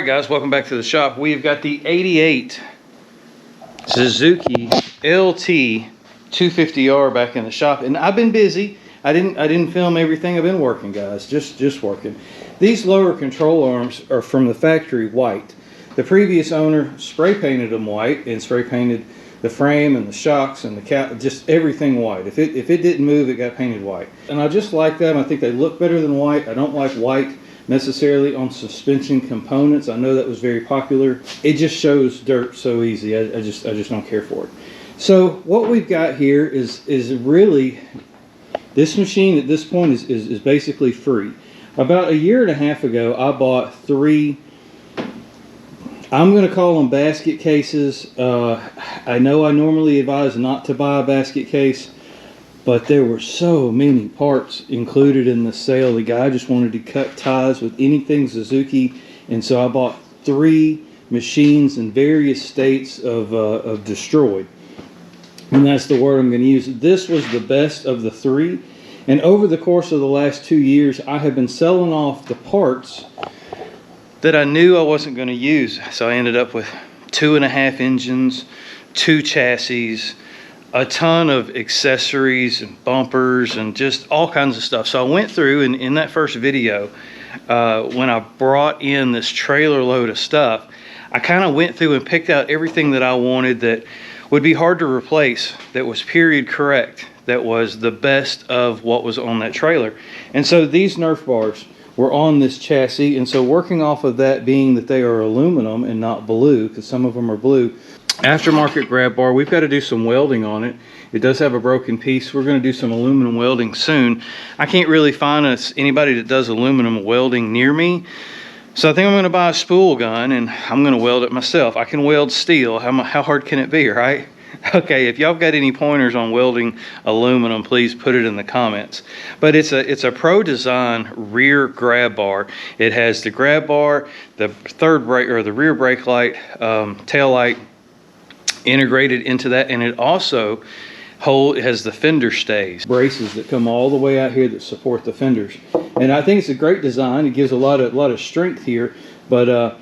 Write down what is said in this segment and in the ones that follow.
Alright guys, welcome back to the shop. We've got the 88 Suzuki LT 250R back in the shop, and I've been busy. I didn't film everything. I've been working, guys, just working. These lower control arms are from the factory white. The previous owner spray painted them white and spray painted the frame and the shocks and the cap, just everything white. If it didn't move, it got painted white. And I just like them. I think they look better than white. I don't like white necessarily on suspension components. I know that was very popular. It just shows dirt so easy. I just don't care for it. So what we've got here is really, this machine at this point is basically free. About a year and a half ago, I bought 3, I'm going to call them basket cases. I know I normally advise not to buy a basket case, but there were so many parts included in the sale. The guy just wanted to cut ties with anything Suzuki, and so I bought 3 machines in various states of destroyed. And that's the word I'm going to use. This was the best of the 3. And over the course of the last 2 years, I have been selling off the parts that I knew I wasn't going to use. So I ended up with 2.5 engines, 2 chassis, a ton of accessories and bumpers and just all kinds of stuff. So I went through, and in that first video, when I brought in this trailer load of stuff, I kind of went through and picked out everything that I wanted that would be hard to replace, that was period correct, that was the best of what was on that trailer. And so these Nerf bars were on this chassis, and so working off of that being that they are aluminum and not blue, because some of them are blue, aftermarket grab bar, we've got to do some welding on it. It does have a broken piece. We're going to do some aluminum welding soon. I can't really find anybody that does aluminum welding near me, so I think I'm going to buy a spool gun and I'm going to weld it myself. I can weld steel. How hard can it be, right? Okay, if y'all got any pointers on welding aluminum, please put it in the comments. But it's a Pro Design rear grab bar. It has the grab bar, the third brake or the rear brake light, tail light integrated into that, and it also has the fender stays, braces that come all the way out here that support the fenders. And I think it's a great design. It gives a lot of strength here, but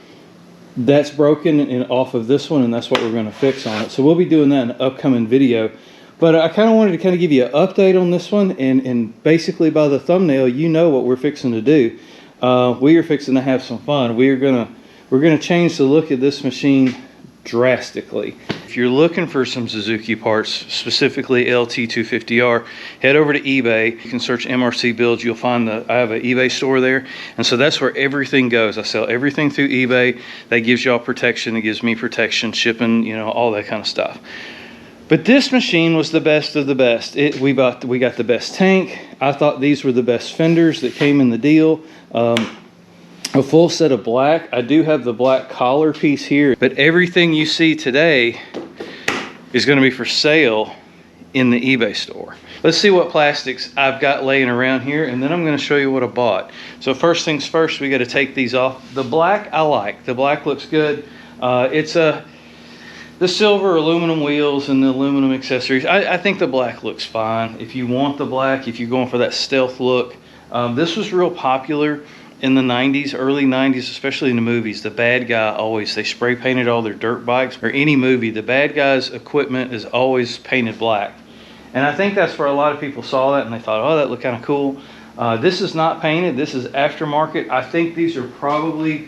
that's broken and off of this one, and that's what we're going to fix on it. So we'll be doing that in an upcoming video. But I kind of wanted to give you an update on this one, and basically by the thumbnail, you know what we're fixing to do. We are fixing to have some fun. We're gonna change the look of this machine drastically. If you're looking for some Suzuki parts, specifically LT250R, head over to eBay. You can search MRC builds. You'll find I have an eBay store there, and so that's where everything goes. I sell everything through eBay. That gives y'all protection. It gives me protection, shipping, you know, all that kind of stuff. But this machine was the best of the best. We got the best tank. I thought these were the best fenders that came in the deal. A full set of black. I do have the black collar piece here, but everything you see today is going to be for sale in the eBay store. Let's see what plastics I've got laying around here, and then I'm going to show you what I bought. So first things first, we got to take these off. The black I like. The black looks good. It's the silver aluminum wheels and the aluminum accessories. I think the black looks fine. If you want the black, if you're going for that stealth look, this was real popular in the 90s, early 90s, especially in the movies. The bad guy they spray painted all their dirt bikes, or any movie, the bad guy's equipment is always painted black. And I think that's where a lot of people saw that and they thought, oh, that looked kind of cool. This is not painted, this is aftermarket. I think these are probably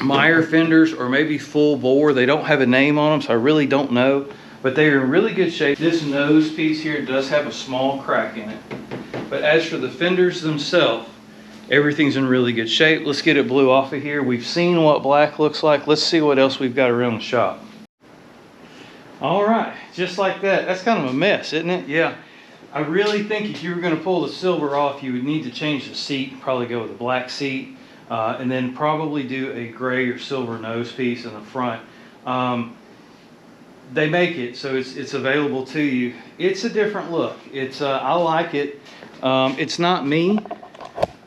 Meyer fenders or maybe full bore. They don't have a name on them, so I really don't know, but they are in really good shape. This nose piece here does have a small crack in it. But as for the fenders themselves, everything's in really good shape. Let's get it blue off of here. We've seen what black looks like. Let's see what else we've got around the shop. All right, just like that. That's kind of a mess, isn't it? Yeah. I really think if you were going to pull the silver off, you would need to change the seat, probably go with a black seat, and then probably do a gray or silver nose piece in the front. They make it, so it's available to you. It's a different look. I like it. It's not me,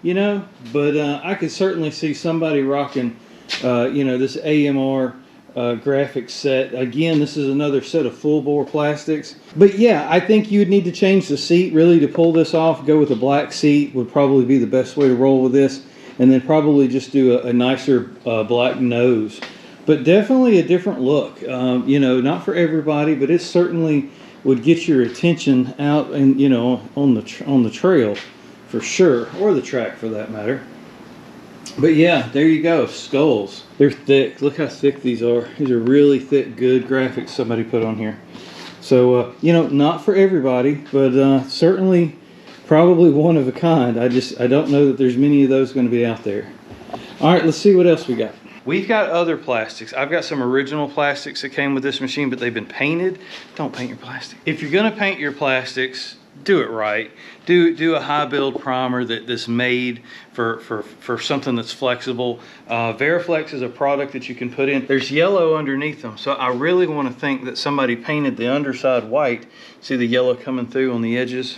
you know, but I could certainly see somebody rocking, you know, this AMR graphics set. Again, this is another set of full bore plastics. But yeah, I think you would need to change the seat really to pull this off. Go with a black seat would probably be the best way to roll with this. and then probably just do a nicer black nose. But definitely a different look. You know, not for everybody, but it certainly would get your attention out and, you know, on the trail for sure, or the track for that matter. But yeah, there you go, skulls. They're thick. Look how thick these are. These are really thick, good graphics somebody put on here. So, you know, not for everybody, but certainly probably one of a kind. I don't know that there's many of those going to be out there. All right, let's see what else we got. We've got other plastics. I've got some original plastics that came with this machine, but they've been painted. Don't paint your plastic. If you're gonna paint your plastics, do it right. Do a high build primer that's made for something that's flexible. Veriflex is a product that you can put in. There's yellow underneath them, so I really want to think that somebody painted the underside white. See the yellow coming through on the edges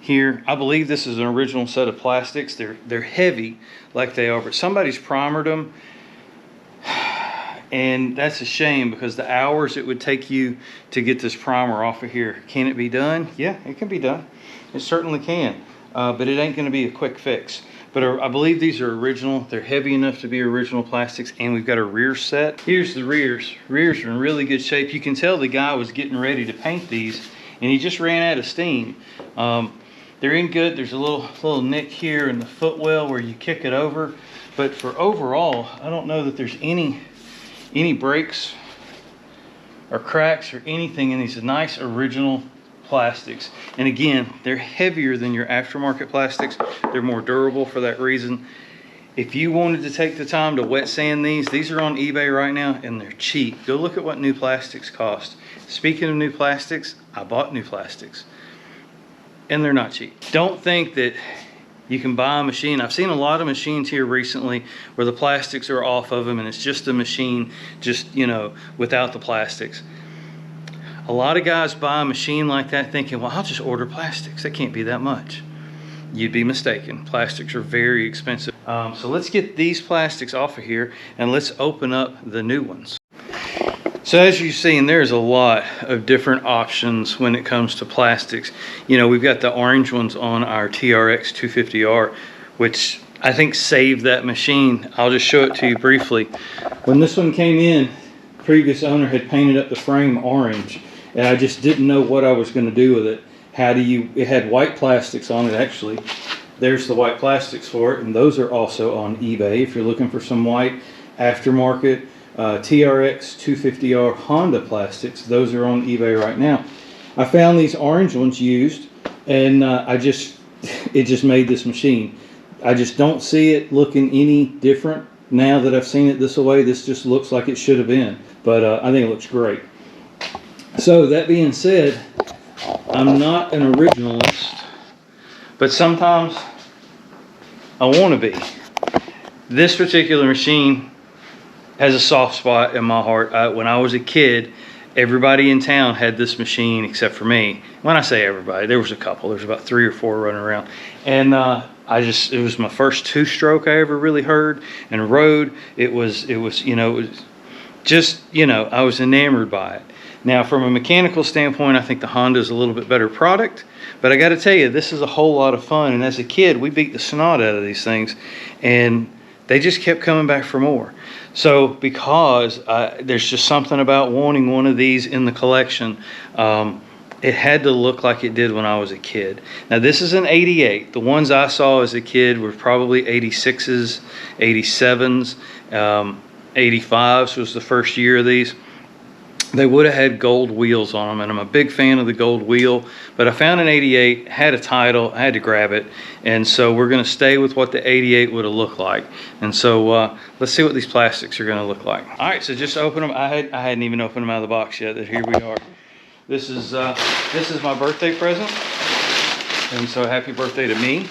here. I believe this is an original set of plastics. They're heavy like they are, but somebody's primered them. And that's a shame, because the hours it would take you to get this primer off of here. Can it be done? Yeah, it can be done. It certainly can. But it ain't going to be a quick fix. But I believe these are original. They're heavy enough to be original plastics. And we've got a rear set. Here's the rears. Rears are in really good shape. You can tell the guy was getting ready to paint these, and he just ran out of steam. They're in good. There's a little nick here in the footwell where you kick it over. But for overall, I don't know that there's any breaks or cracks or anything in these nice original plastics. And again, they're heavier than your aftermarket plastics. They're more durable for that reason. If you wanted to take the time to wet sand these are on eBay right now, and they're cheap. Go look at what new plastics cost. Speaking of new plastics, I bought new plastics, and they're not cheap. Don't think that you can buy a machine. I've seen a lot of machines here recently where the plastics are off of them, and it's just a machine, just, you know, without the plastics. A lot of guys buy a machine like that thinking, well, I'll just order plastics. That can't be that much. You'd be mistaken. Plastics are very expensive. So let's get these plastics off of here, and let's open up the new ones. So as you've seen, there's a lot of different options when it comes to plastics. You know, we've got the orange ones on our TRX 250R, which I think saved that machine. I'll just show it to you briefly. When this one came in, previous owner had painted up the frame orange, and I just didn't know what I was going to do with it. It had white plastics on it actually. There's the white plastics for it, and those are also on eBay if you're looking for some white aftermarket TRX 250R Honda plastics. Those are on eBay right now. I found these orange ones used, and it just made this machine. I just don't see it looking any different now that I've seen it this way. This just looks like it should have been, but I think it looks great. So that being said, I'm not an originalist, but sometimes I want to be. This particular machine has a soft spot in my heart. When I was a kid, everybody in town had this machine except for me. When I say everybody, there was a couple. There's about 3 or 4 running around. And it was my first 2-stroke I ever really heard and rode. It was just, you know, I was enamored by it. Now, from a mechanical standpoint, I think the Honda is a little bit better product. But I got to tell you, this is a whole lot of fun. And as a kid, we beat the snot out of these things. And they just kept coming back for more. So because there's just something about wanting one of these in the collection, it had to look like it did when I was a kid. Now this is an 88. The ones I saw as a kid were probably 86s, 87s, 85s was the first year of these. They would have had gold wheels on them, and I'm a big fan of the gold wheel, but I found an 88, had a title, I had to grab it, and so we're going to stay with what the 88 would have looked like. And so let's see what these plastics are going to look like. All right, so just open them. I hadn't even opened them out of the box yet. Here we are. This is my birthday present, and so happy birthday to me.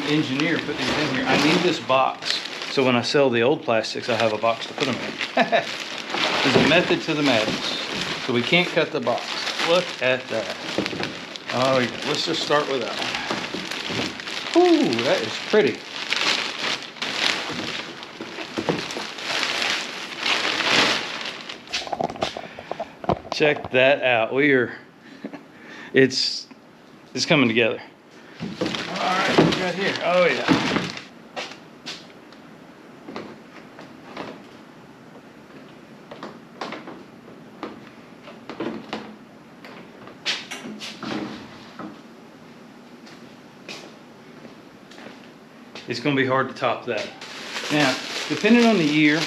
Engineer put these in here. I need this box so when I sell the old plastics I have a box to put them in. There's a method to the madness. So we can't cut the box. Look at that. Oh yeah, let's just start with that one. Ooh, that is pretty. Check that out. It's coming together. All right, right here. Oh yeah. It's going to be hard to top that. Now, depending on the year,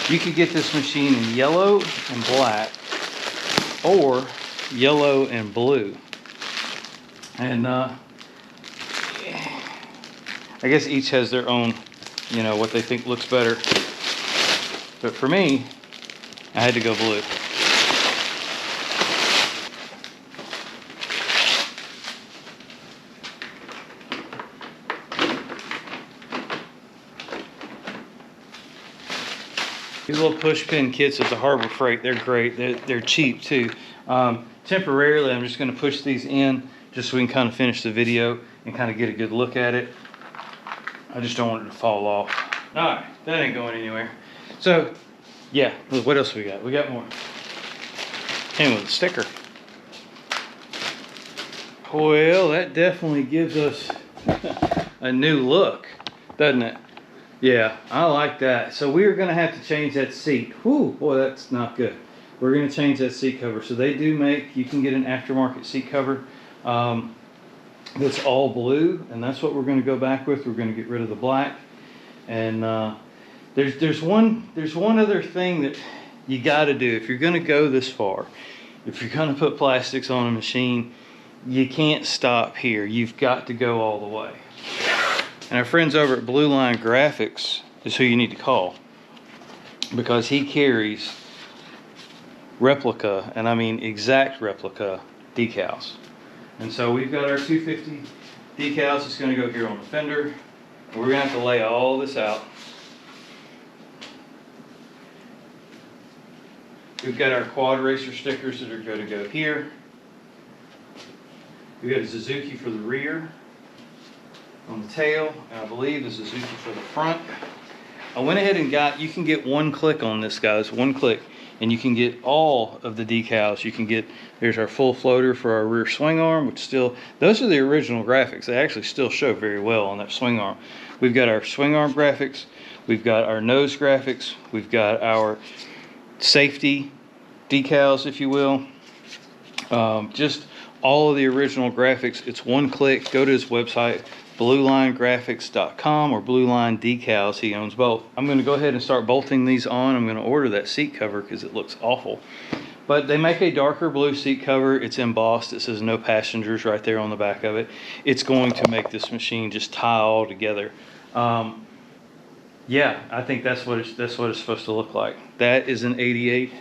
you could get this machine in yellow and black or yellow and blue. And I guess each has their own, you know, what they think looks better. But for me, I had to go blue. These little push pin kits at the Harbor Freight, they're great. They're cheap too. Temporarily, I'm just going to push these in just so we can kind of finish the video and kind of get a good look at it. I just don't want it to fall off. All right, that ain't going anywhere. So, yeah, what else we got? We got more. Came with a sticker. Well, that definitely gives us a new look, doesn't it? Yeah, I like that. So we're going to have to change that seat. Whew, boy, that's not good. We're going to change that seat cover. So they do make, you can get an aftermarket seat cover that's all blue, and that's what we're going to go back with. We're going to get rid of the black. And there's one other thing that you got to do if you're going to go this far. If you're going to put plastics on a machine, you can't stop here. You've got to go all the way. And our friends over at Blue Line Graphics is who you need to call, because he carries replica, and I mean exact replica decals. And so we've got our 250 decals. It's going to go here on the fender. We're going to have to lay all this out. We've got our quad racer stickers that are going to go here. We've got a Suzuki for the rear on the tail, and I believe the Suzuki for the front. I went ahead and got, you can get one click on this, guys, one click, and you can get all of the decals. You can get, there's our full floater for our rear swing arm, which still, those are the original graphics. They actually still show very well on that swing arm. We've got our swing arm graphics, we've got our nose graphics, we've got our safety decals, if you will. Just all of the original graphics. It's one click. Go to his website, bluelinegraphics.com, or Blue Line Decals. He owns both. I'm going to go ahead and start bolting these on. I'm going to order that seat cover because it looks awful. But they make a darker blue seat cover. It's embossed. It says no passengers right there on the back of it. It's going to make this machine just tie all together. Yeah, I think that's what it's supposed to look like. That is an 88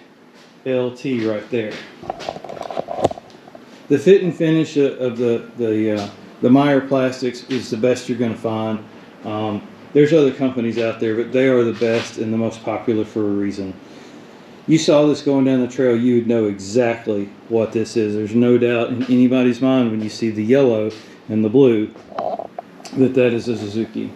LT right there. The fit and finish of the Meyer plastics is the best you're going to find. There's other companies out there, but they are the best and the most popular for a reason. You saw this going down the trail, you would know exactly what this is. There's no doubt in anybody's mind when you see the yellow and the blue that is a Suzuki.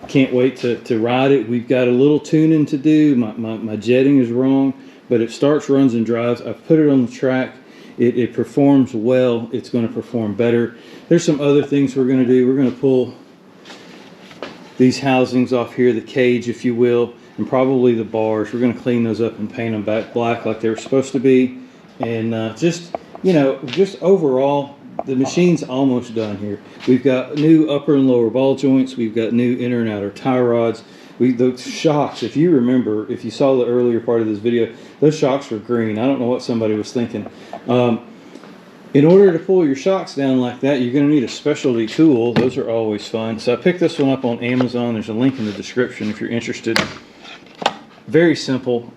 Can't wait to ride it. We've got a little tuning to do. My jetting is wrong, but it starts, runs, and drives. I've put it on the track. It performs well. It's going to perform better. There's some other things we're going to do. We're going to pull these housings off here, the cage, if you will, and probably the bars. We're going to clean those up and paint them back black like they were supposed to be. And just, you know, just overall, the machine's almost done here. We've got new upper and lower ball joints. We've got new inner and outer tie rods. The shocks, if you remember, if you saw the earlier part of this video, those shocks were green. I don't know what somebody was thinking. In order to pull your shocks down like that, you're going to need a specialty tool. Those are always fun. So I picked this one up on Amazon. There's a link in the description if you're interested. Very simple.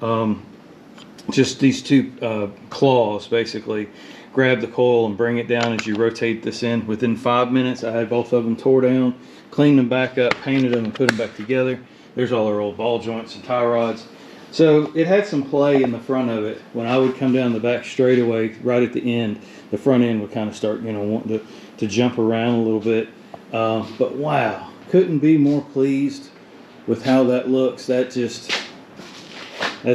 Just these two claws, basically. Grab the coil and bring it down as you rotate this in. Within 5 minutes, I had both of them tore down, cleaned them back up, painted them, and put them back together. There's all our old ball joints and tie rods. So it had some play in the front of it. When I would come down the back straightaway, right at the end, the front end would kind of start, you know, wanting to jump around a little bit. But wow, couldn't be more pleased with how that looks. That's a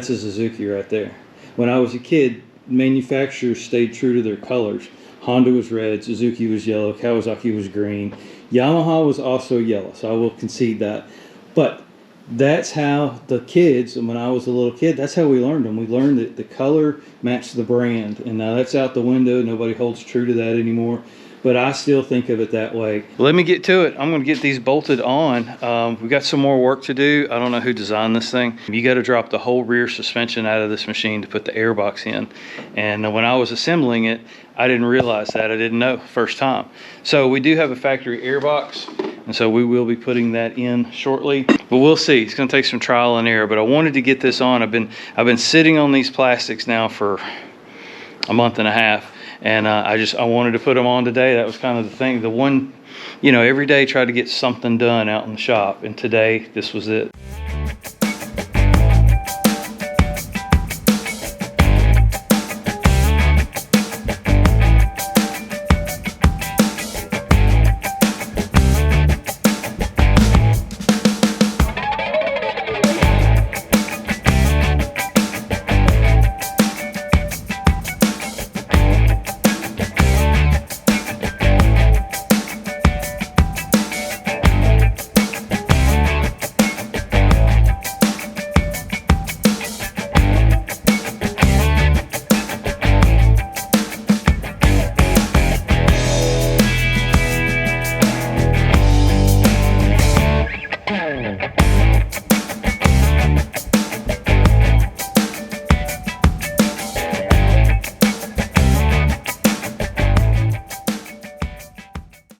Suzuki right there. When I was a kid, manufacturers stayed true to their colors. Honda was red, Suzuki was yellow, Kawasaki was green. Yamaha was also yellow, so I will concede that. But that's how the kids, and when I was a little kid, that's how we learned them. We learned that the color matched the brand, and now that's out the window. Nobody holds true to that anymore. But I still think of it that way. Let me get to it. I'm going to get these bolted on. We've got some more work to do. I don't know who designed this thing. You got to drop the whole rear suspension out of this machine to put the air box in. And when I was assembling it, I didn't realize that. I didn't know first time. So we do have a factory air box, and so we will be putting that in shortly. But we'll see. It's going to take some trial and error. But I wanted to get this on. I've been sitting on these plastics now for a month and a half. And I wanted to put them on today. That was kind of the thing. The one, you know, every day try to get something done out in the shop. And today, this was it.